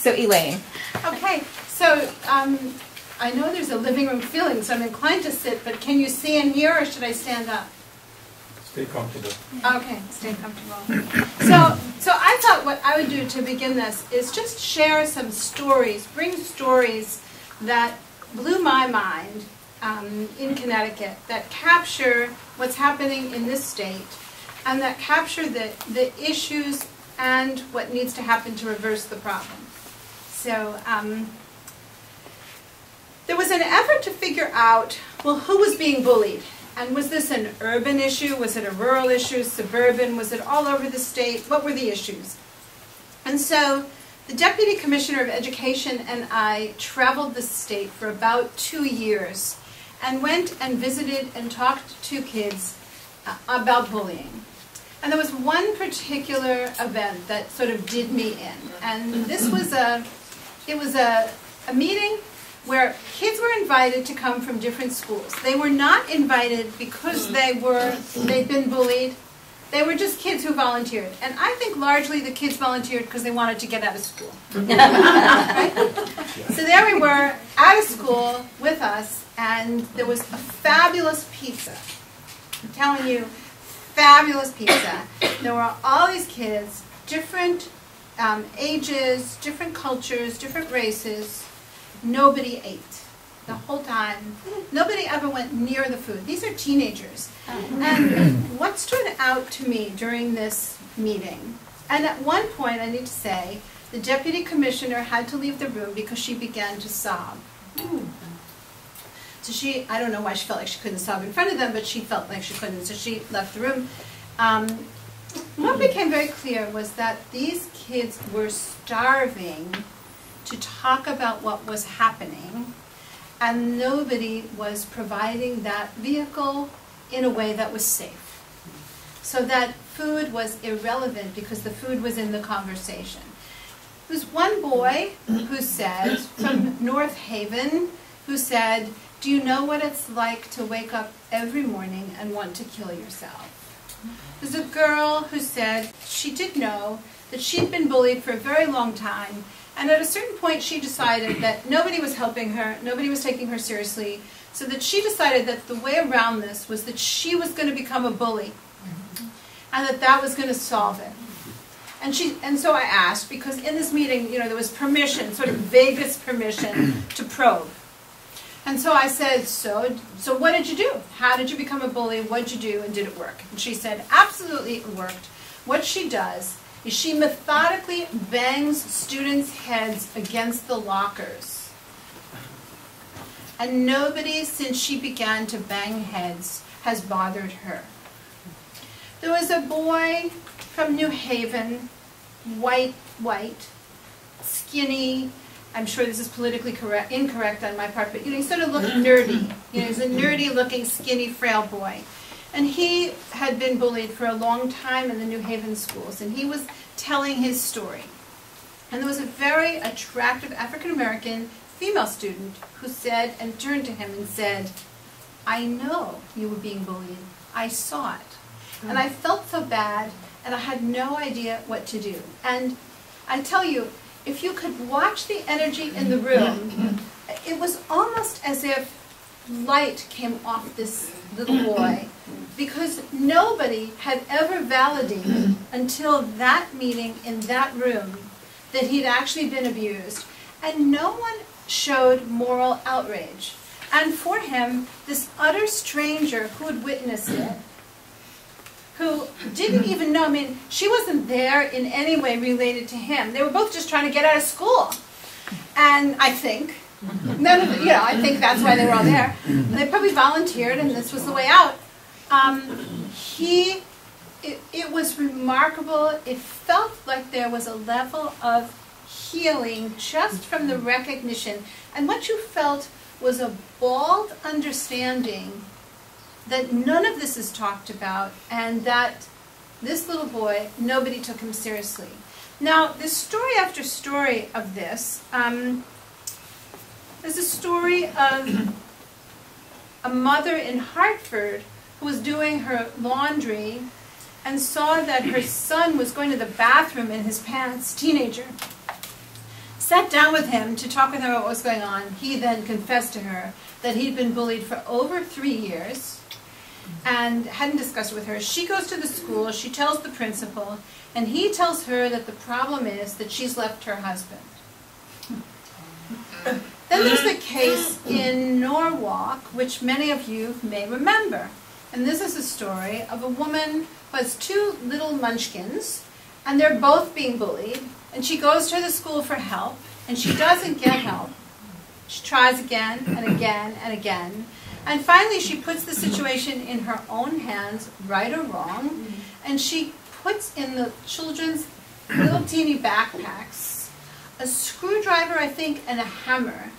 So Elaine. Okay, so I know there's a living room feeling, so I'm inclined to sit, but can you see and hear, or should I stand up? Stay comfortable. Okay, stay comfortable. So I thought what I would do to begin this is just share some stories, bring stories that blew my mind in Connecticut, that capture what's happening in this state, and that capture the issues and what needs to happen to reverse the problem. So there was an effort to figure out, well, who was being bullied? And was this an urban issue? Was it a rural issue, suburban? Was it all over the state? What were the issues? And so the Deputy Commissioner of Education and I traveled the state for about 2 years and went and visited and talked to kids about bullying. And there was one particular event that sort of did me in. And this was a meeting where kids were invited to come from different schools. They were not invited because they'd been bullied. They were just kids who volunteered. And I think largely the kids volunteered because they wanted to get out of school. Right? So there we were, out of school with us, and there was a fabulous pizza. I'm telling you, fabulous pizza. There were all these kids, different ages, different cultures, different races. Nobody ate the whole time. Nobody ever went near the food. These are teenagers. And what stood out to me during this meeting, and at one point, I need to say, the Deputy Commissioner had to leave the room because she began to sob. So I don't know why she felt like she couldn't sob in front of them, but she felt like she couldn't, so she left the room. What became very clear was that these kids were starving to talk about what was happening, and nobody was providing that vehicle in a way that was safe. So that food was irrelevant because the food was in the conversation. There was one boy who said, from North Haven, who said, "Do you know what it's like to wake up every morning and want to kill yourself?" There's a girl who said she did know that she'd been bullied for a very long time, and at a certain point she decided that nobody was helping her, nobody was taking her seriously, so that she decided that the way around this was that she was going to become a bully, and that was going to solve it. And so I asked, because in this meeting, there was permission, sort of vaguest permission to probe. And so I said, so what did you do? How did you become a bully? What did you do, and did it work? And she said, absolutely it worked. What she does is she methodically bangs students' heads against the lockers. And nobody, since she began to bang heads, has bothered her. There was a boy from New Haven, white, skinny. I'm sure this is politically incorrect on my part, but he sort of looked nerdy. He's a nerdy-looking, skinny, frail boy. And he had been bullied for a long time in the New Haven schools, and he was telling his story. And there was a very attractive African-American female student who said, and turned to him and said, "I know you were being bullied. I saw it. And I felt so bad, and I had no idea what to do." And I tell you, if you could watch the energy in the room, it was almost as if light came off this little boy, because nobody had ever validated until that meeting in that room that he'd actually been abused. And no one showed moral outrage. And for him, this utter stranger who had witnessed it, who didn't even know, she wasn't there in any way related to him. They were both just trying to get out of school. And I think, I think that's why they were all there. They probably volunteered, and this was the way out. It was remarkable. It felt like there was a level of healing just from the recognition. And what you felt was a bald understanding that none of this is talked about, and that this little boy, nobody took him seriously. Now, there's story after story of this. There's a story of a mother in Hartford who was doing her laundry and saw that her son was going to the bathroom in his pants, teenager, sat down with him to talk with him about what was going on. He then confessed to her that he'd been bullied for over 3 years and hadn't discussed it with her. She goes to the school, she tells the principal, and he tells her that the problem is that she's left her husband. Then there's the case in Norwalk, which many of you may remember. And this is a story of a woman who has 2 little munchkins, and they're both being bullied. And she goes to the school for help, and she doesn't get help. She tries again and again and again. And finally she puts the situation in her own hands, right or wrong, and she puts in the children's little teeny backpacks a screwdriver, I think, and a hammer,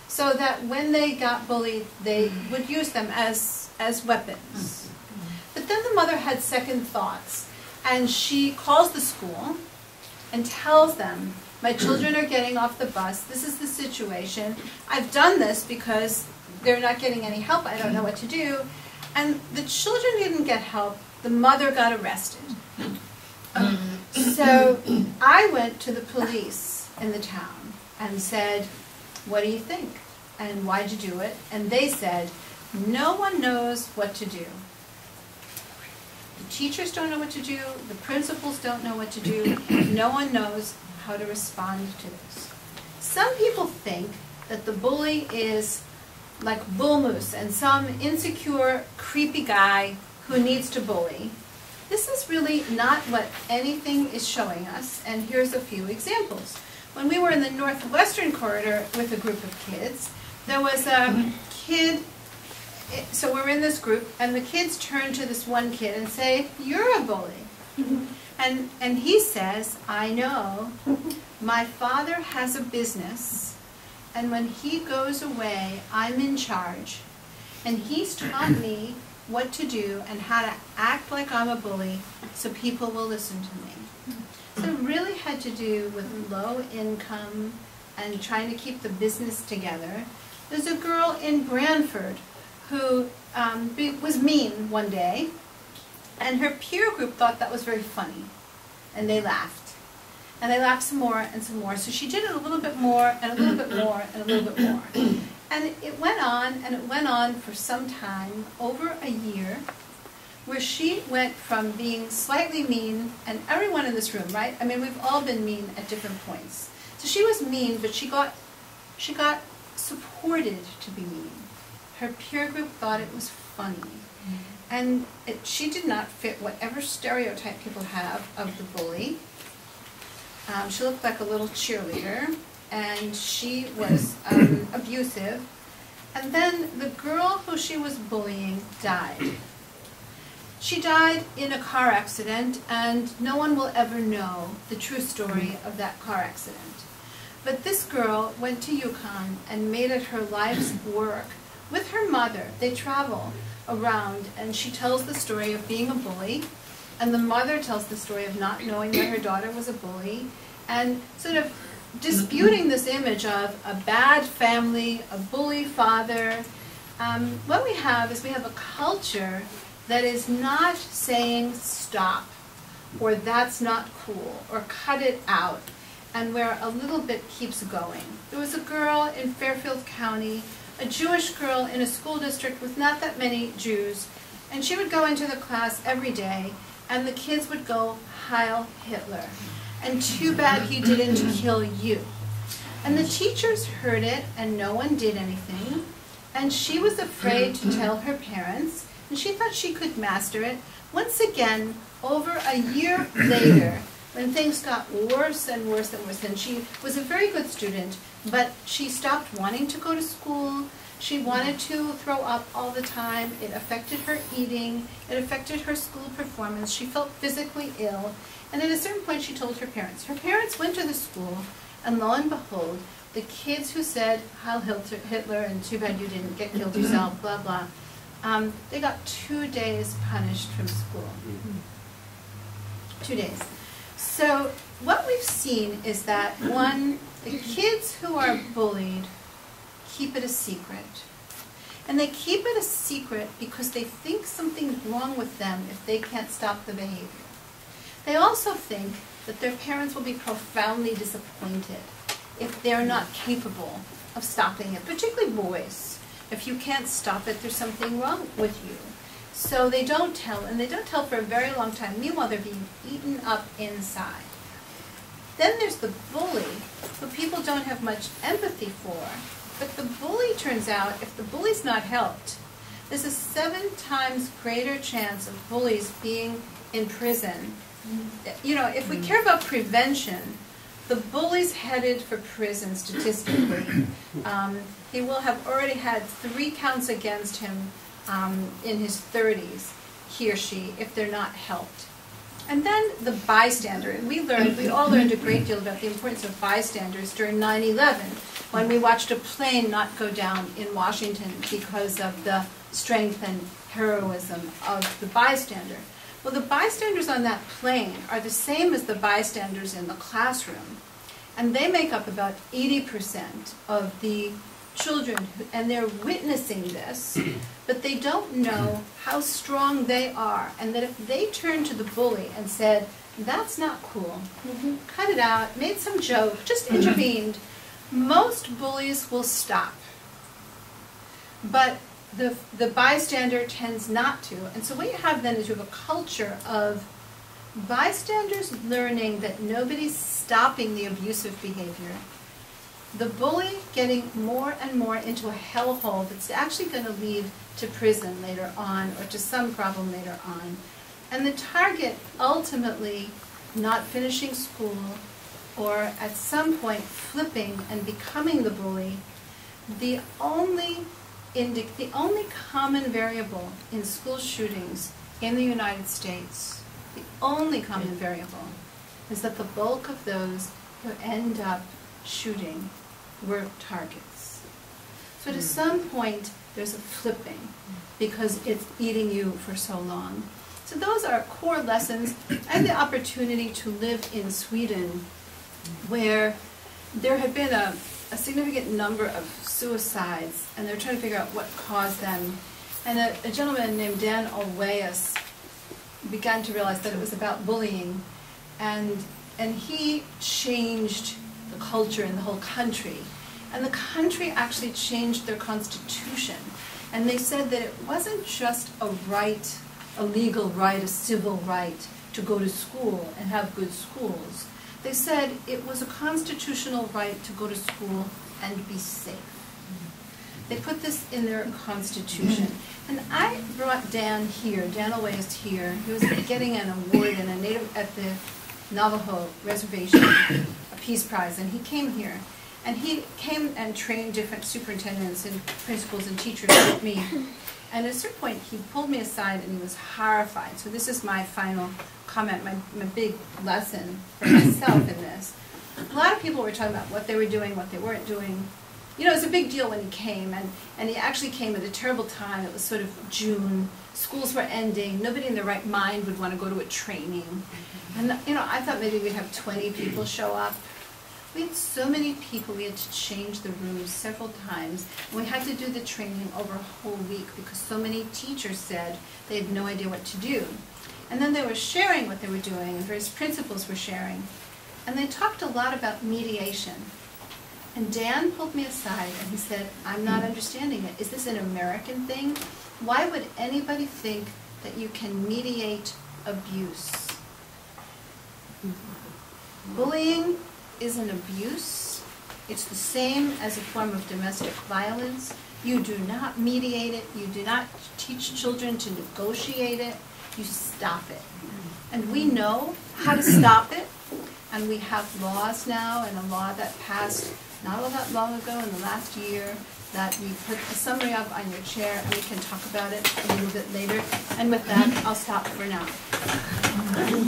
so that when they got bullied, they would use them as weapons. But then the mother had second thoughts, and she calls the school and tells them, my children are getting off the bus, this is the situation, I've done this because they're not getting any help, I don't know what to do. And the children didn't get help, the mother got arrested. So I went to the police in the town and said, what do you think? And why'd you do it? And they said, no one knows what to do. The teachers don't know what to do, the principals don't know what to do, no one knows how to respond to this. Some people think that the bully is like Bull Moose and some insecure, creepy guy who needs to bully. This is really not what anything is showing us, and here's a few examples. When we were in the Northwestern corridor with a group of kids, there was a kid, so we're in this group, and the kids turn to this one kid and say, you're a bully. And he says, I know, my father has a business, and when he goes away, I'm in charge. And he's taught me what to do and how to act like I'm a bully so people will listen to me. So it really had to do with low income and trying to keep the business together. There's a girl in Branford who was mean one day, and her peer group thought that was very funny, and they laughed. And they laughed some more and some more. So she did it a little bit more and a little bit more and a little bit more. And it went on, and it went on for some time, over a year, where she went from being slightly mean, and everyone in this room, right? I mean, we've all been mean at different points. So she was mean, but she got supported to be mean. Her peer group thought it was funny. And she did not fit whatever stereotype people have of the bully. She looked like a little cheerleader, and she was abusive. And then the girl who she was bullying died. She died in a car accident, and no one will ever know the true story of that car accident. But this girl went to Yukon and made it her life's work. With her mother, they travel around, and she tells the story of being a bully, and the mother tells the story of not knowing that her daughter was a bully, and sort of disputing this image of a bad family, a bully father. What we have is we have a culture that is not saying stop, or that's not cool, or cut it out, and where a little bit keeps going. There was a girl in Fairfield County, a Jewish girl in a school district with not that many Jews, and she would go into the class every day, and the kids would go, Heil Hitler, and too bad he didn't kill you. And the teachers heard it, and no one did anything, and she was afraid to tell her parents, and she thought she could master it. Once again, over a year later, when things got worse and worse and worse, and she was a very good student, but she stopped wanting to go to school. She wanted to throw up all the time. It affected her eating. It affected her school performance. She felt physically ill. And at a certain point, she told her parents. Her parents went to the school, and lo and behold, the kids who said, Heil Hitler, and too bad you didn't get killed yourself, blah, blah, they got 2 days punished from school. 2 days. So what we've seen is that, one, the kids who are bullied keep it a secret. And they keep it a secret because they think something's wrong with them if they can't stop the behavior. They also think that their parents will be profoundly disappointed if they're not capable of stopping it, particularly boys. If you can't stop it, there's something wrong with you. So they don't tell, and they don't tell for a very long time. Meanwhile, they're being eaten up inside. Then there's the bully, who people don't have much empathy for. But the bully, turns out, if the bully's not helped, there's a 7 times greater chance of bullies being in prison. You know, if we care about prevention, the bully's headed for prison statistically. He will have already had 3 counts against him in his 30s, he or she, if they're not helped. And then the bystander. And we all learned a great deal about the importance of bystanders during 9/11, when we watched a plane not go down in Washington because of the strength and heroism of the bystander. Well, the bystanders on that plane are the same as the bystanders in the classroom. And they make up about 80% of the children, and they're witnessing this, but they don't know how strong they are, and that if they turned to the bully and said, that's not cool, cut it out, made some joke, just intervened, most bullies will stop. But the bystander tends not to. And so what you have then is you have a culture of bystanders learning that nobody's stopping the abusive behavior, the bully getting more and more into a hellhole that's actually going to lead to prison later on, or to some problem later on, and the target ultimately not finishing school, or at some point flipping and becoming the bully. The only common variable in school shootings in the United States, the only common variable, is that the bulk of those who end up shooting were targets. So at some point, there's a flipping because it's eating you for so long. So those are core lessons. I had the opportunity to live in Sweden, where there had been a significant number of suicides, and they were trying to figure out what caused them. And a gentleman named Dan Olweus began to realize that it was about bullying, and he changed the culture in the whole country. And the country actually changed their constitution. And they said that it wasn't just a right, a legal right, a civil right to go to school and have good schools. They said it was a constitutional right to go to school and be safe. They put this in their constitution. And I brought Dan here, Dan Olweus here. He was getting an award in at the Navajo Reservation, a Peace Prize, and he came here. And he came and trained different superintendents and principals and teachers with me. And at a certain point, he pulled me aside and he was horrified. So this is my final comment, my big lesson for myself in this. A lot of people were talking about what they were doing, what they weren't doing. You know, it was a big deal when he came, and he actually came at a terrible time. It was sort of June. Schools were ending. Nobody in their right mind would want to go to a training. And, you know, I thought maybe we'd have 20 people show up. We had so many people, we had to change the rooms several times. And we had to do the training over a whole week because so many teachers said they had no idea what to do. And then they were sharing what they were doing, and various principals were sharing. And they talked a lot about mediation. And Dan pulled me aside and he said, I'm not understanding it. Is this an American thing? Why would anybody think that you can mediate abuse? Bullying is an abuse. It's the same as a form of domestic violence. You do not mediate it. You do not teach children to negotiate it. You stop it. And we know how to stop it. And we have laws now, and a law that passed not all that long ago in the last year that we put a summary of on your chair, and we can talk about it a little bit later. And with that, I'll stop for now.